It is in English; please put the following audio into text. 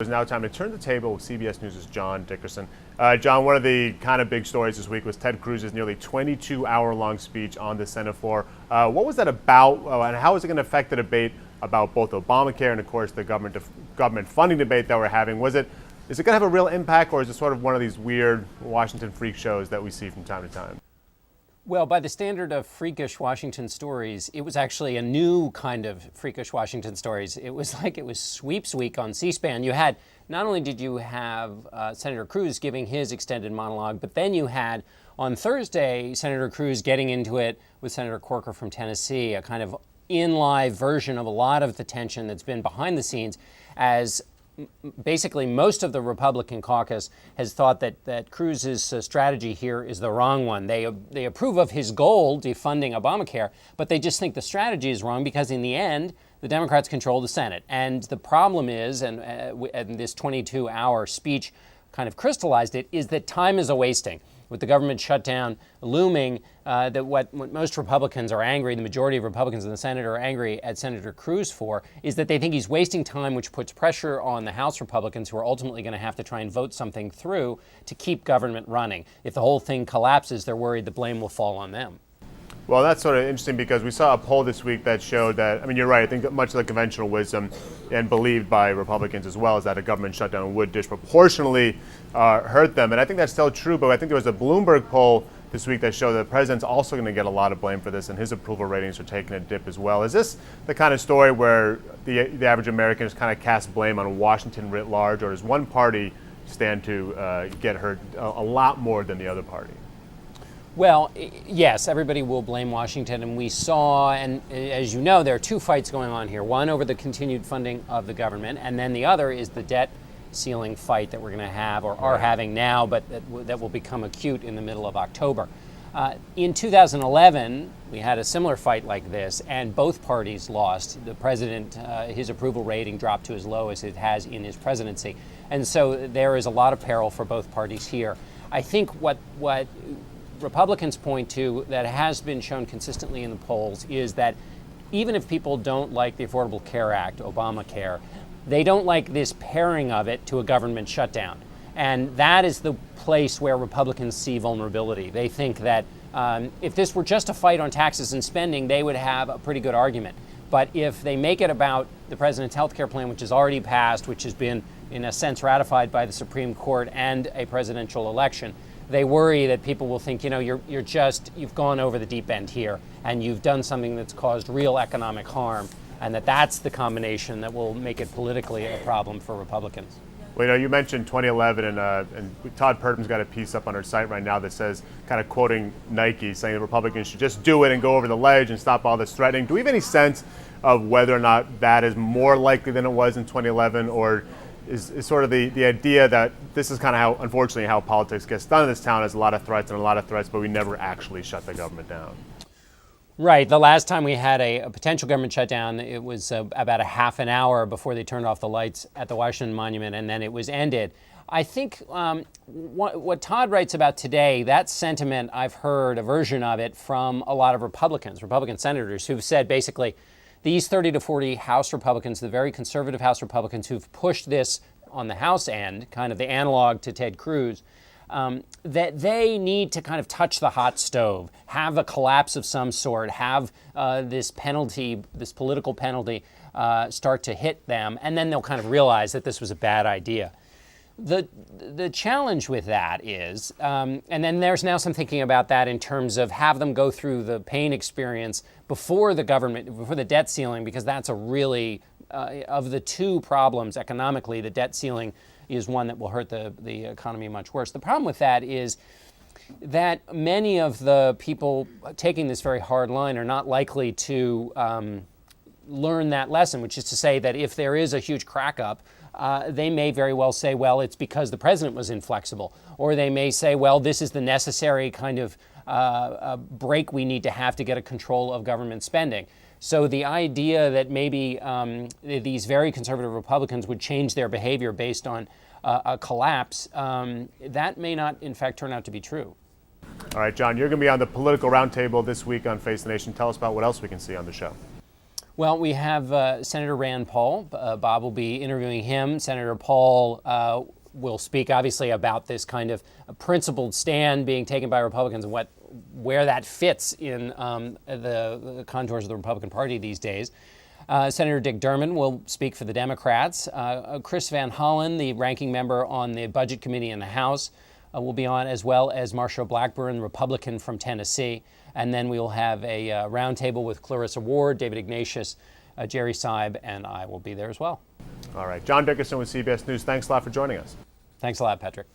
It's now time to turn the table with CBS News' John Dickerson. John, one of the kind of big stories this week was Ted Cruz's nearly 22-hour-long speech on the Senate floor. What was that about, and how is it going to affect the debate about both Obamacare and, of course, the government funding debate that we're having? Is it going to have a real impact, or is it sort of one of these weird Washington freak shows that we see from time to time? Well, by the standard of freakish Washington stories, it was actually a new kind of freakish Washington stories. It was like it was sweeps week on C-SPAN. Not only did you have Senator Cruz giving his extended monologue, but then you had on Thursday Senator Cruz getting into it with Senator Corker from Tennessee, a kind of in-live version of a lot of the tension that's been behind the scenes, as basically most of the Republican caucus has thought that Cruz's strategy here is the wrong one. They approve of his goal, defunding Obamacare, but they just think the strategy is wrong because in the end, the Democrats control the Senate. And the problem is, and this 22-hour speech kind of crystallized it, is that time is a-wasting. With the government shutdown looming, that what most Republicans are angry, the majority of Republicans in the Senate are angry at Senator Cruz for, is that they think he's wasting time, which puts pressure on the House Republicans, who are ultimately going to have to try and vote something through to keep government running. If the whole thing collapses, they're worried the blame will fall on them. Well, that's sort of interesting because we saw a poll this week that showed that, I mean, you're right, I think that much of the conventional wisdom and believed by Republicans as well is that a government shutdown would disproportionately hurt them. And I think that's still true, but I think there was a Bloomberg poll this week that showed that the president's also going to get a lot of blame for this, and his approval ratings are taking a dip as well. Is this the kind of story where the average American just kind of casts blame on Washington writ large, or does one party stand to get hurt a lot more than the other party? Well, yes, everybody will blame Washington, and we saw, and as you know, there are two fights going on here. One over the continued funding of the government, and then the other is the debt ceiling fight that we're going to have, or are having now, but that will become acute in the middle of October. In 2011, we had a similar fight like this, and both parties lost. The president, his approval rating dropped to as low as it has in his presidency. And so there is a lot of peril for both parties here. I think what Republicans point to that has been shown consistently in the polls is that even if people don't like the Affordable Care Act, Obamacare, they don't like this pairing of it to a government shutdown. And that is the place where Republicans see vulnerability. They think that if this were just a fight on taxes and spending, they would have a pretty good argument. But if they make it about the president's health care plan, which is already passed, which has been, in a sense, ratified by the Supreme Court, and a presidential election, they worry that people will think, you've gone over the deep end here, and you've done something that's caused real economic harm, and that's the combination that will make it politically a problem for Republicans. Well, you mentioned 2011, and Todd Purtam's got a piece up on her site right now that says, kind of quoting Nike, saying the Republicans should just do it and go over the ledge and stop all this threatening. Do we have any sense of whether or not that is more likely than it was in 2011, or is sort of the idea that this is kind of how, unfortunately, how politics gets done in this town, is a lot of threats and a lot of threats, but we never actually shut the government down? Right. The last time we had a potential government shutdown, it was about a half an hour before they turned off the lights at the Washington Monument, and then it was ended. I think what Todd writes about today, that sentiment, I've heard a version of it from a lot of Republican senators who've said basically, these 30 to 40 House Republicans, the very conservative House Republicans who've pushed this on the House end, kind of the analog to Ted Cruz, that they need to kind of touch the hot stove, have a collapse of some sort, have this penalty, this political penalty start to hit them, and then they'll kind of realize that this was a bad idea. The challenge with that is, and then there's now some thinking about that in terms of have them go through the pain experience before the debt ceiling, because that's a really, of the two problems economically, the debt ceiling is one that will hurt the economy much worse. The problem with that is that many of the people taking this very hard line are not likely to learn that lesson, which is to say that if there is a huge crack up, they may very well say, well, it's because the president was inflexible. Or they may say, well, this is the necessary kind of break we need to have to get a control of government spending. So the idea that maybe these very conservative Republicans would change their behavior based on a collapse, that may not, in fact, turn out to be true. All right, John, you're going to be on the Political Roundtable this week on Face the Nation. Tell us about what else we can see on the show. Well, we have Senator Rand Paul. Bob will be interviewing him. Senator Paul will speak, obviously, about this kind of principled stand being taken by Republicans and where that fits in the contours of the Republican Party these days. Senator Dick Durbin will speak for the Democrats. Chris Van Hollen, the ranking member on the Budget Committee in the House, will be on, as well as Marsha Blackburn, Republican from Tennessee. And then we will have a roundtable with Clarissa Ward, David Ignatius, Jerry Seib, and I will be there as well. All right. John Dickerson with CBS News. Thanks a lot for joining us. Thanks a lot, Patrick.